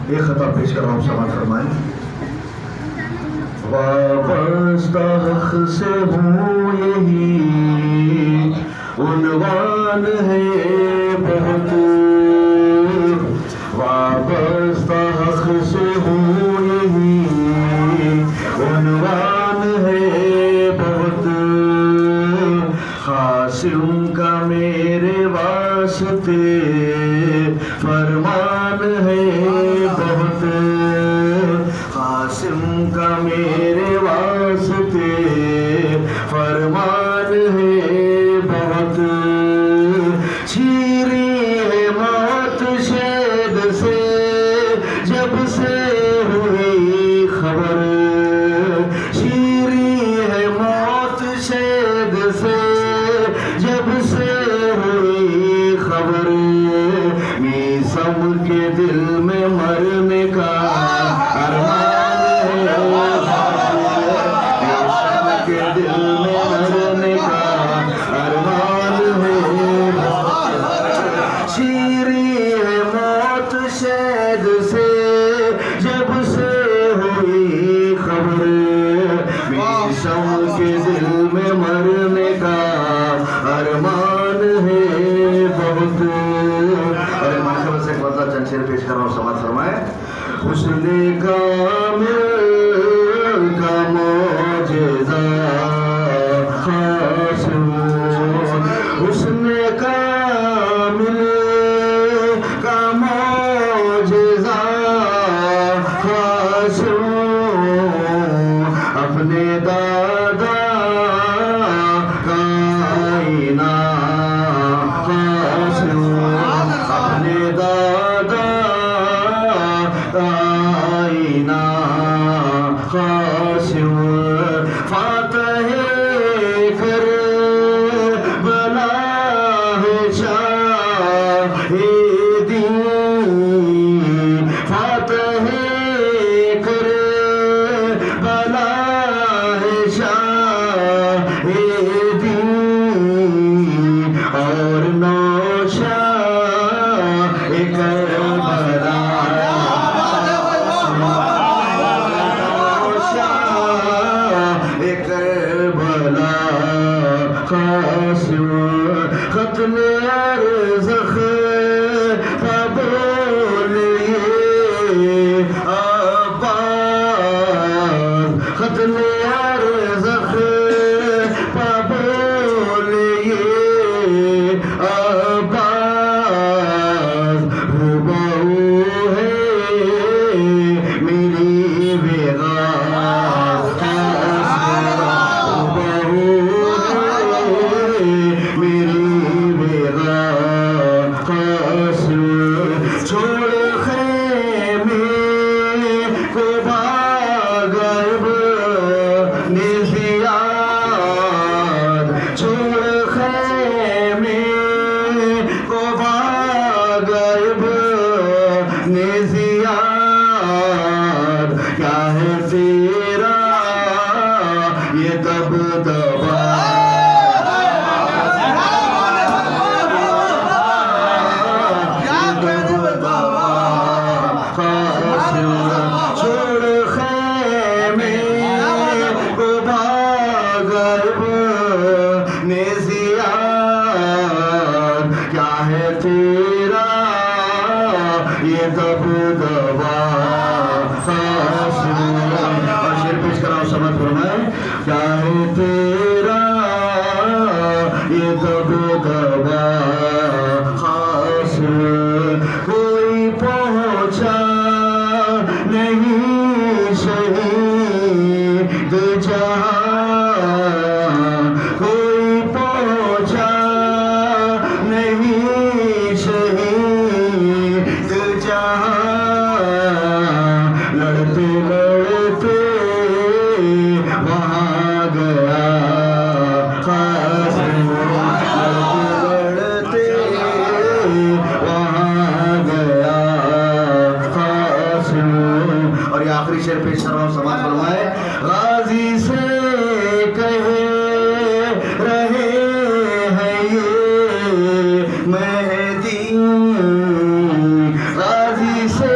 ایک خطاب پیش کر رہا ہوں، سماعت فرمائیں۔ وابستہ حق سے ہوں یہی عنوان ہے بہت، وابستہ حق سے ہوں یہی عنوان ہے بہت، قاسم کا میرے واسطے فرمان ہے بہت، قاسم کا میرے واسطے فرمان ہے بہت، چھیری ہے موت شید سے جب سے ہوئی خبر، چھیری ہے موت شید سے جب سے ہوئی خبر، میسم کے دل میں مرنے کا ارمان ہے، میسم کے دل میں مرنے کا ارمان ہے، شیری ہے موت شید سے جب سے ہوئی خبر، میسم کے دل میں مرنے کا ارمان ہے بہت۔ اور مناسبت سے ایک مطلب چند شعر پیش کر رہا ہوں، سماعت فرمائیں۔ حسن کامل کا معجزہ خاص حسن کامل کا معجزہ خاص اپنے دادا کا آئینہ خاص، اپنے دادا کا آئینہ خاص، فاتح کر بلا ہے شاہ دین، فاتح کر بلا ہے شاہ دین، اور نوشا کربلا، کربلا خاص، ختم ارزخ بولیے عباس، ختم ارزخ بولیے عباس، ہو ہے میری بیگا چھوڑ خیمے کو بھاگ نزیاد، چھوڑ خیمے کو بھاگ نزیاد، کیا ہے تیرا یہ دبدبا، چھوڑ خیمے کو بھاگ نزیاد، کیا ہے تیرا یہ دبدبا خاص، اور شعر پیش کر رہا ہوں، سمجھ فرمائیں۔ کیا ہے تیرا یہ دبدبا خاص، کوئی پہنچا نہیں شہید جہاں، کوئی پہنچا نہیں شہید جہاں، لڑتے لڑتے وہاں گیا خاص، لڑتے لڑتے وہاں گیا خاص، اور یہ آخری شعر پیش کر رہا ہوں، سماعت فرمائے۔ غازی سے کہے رہے ہیں یہ مہدی، غازی سے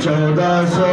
1400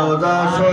1400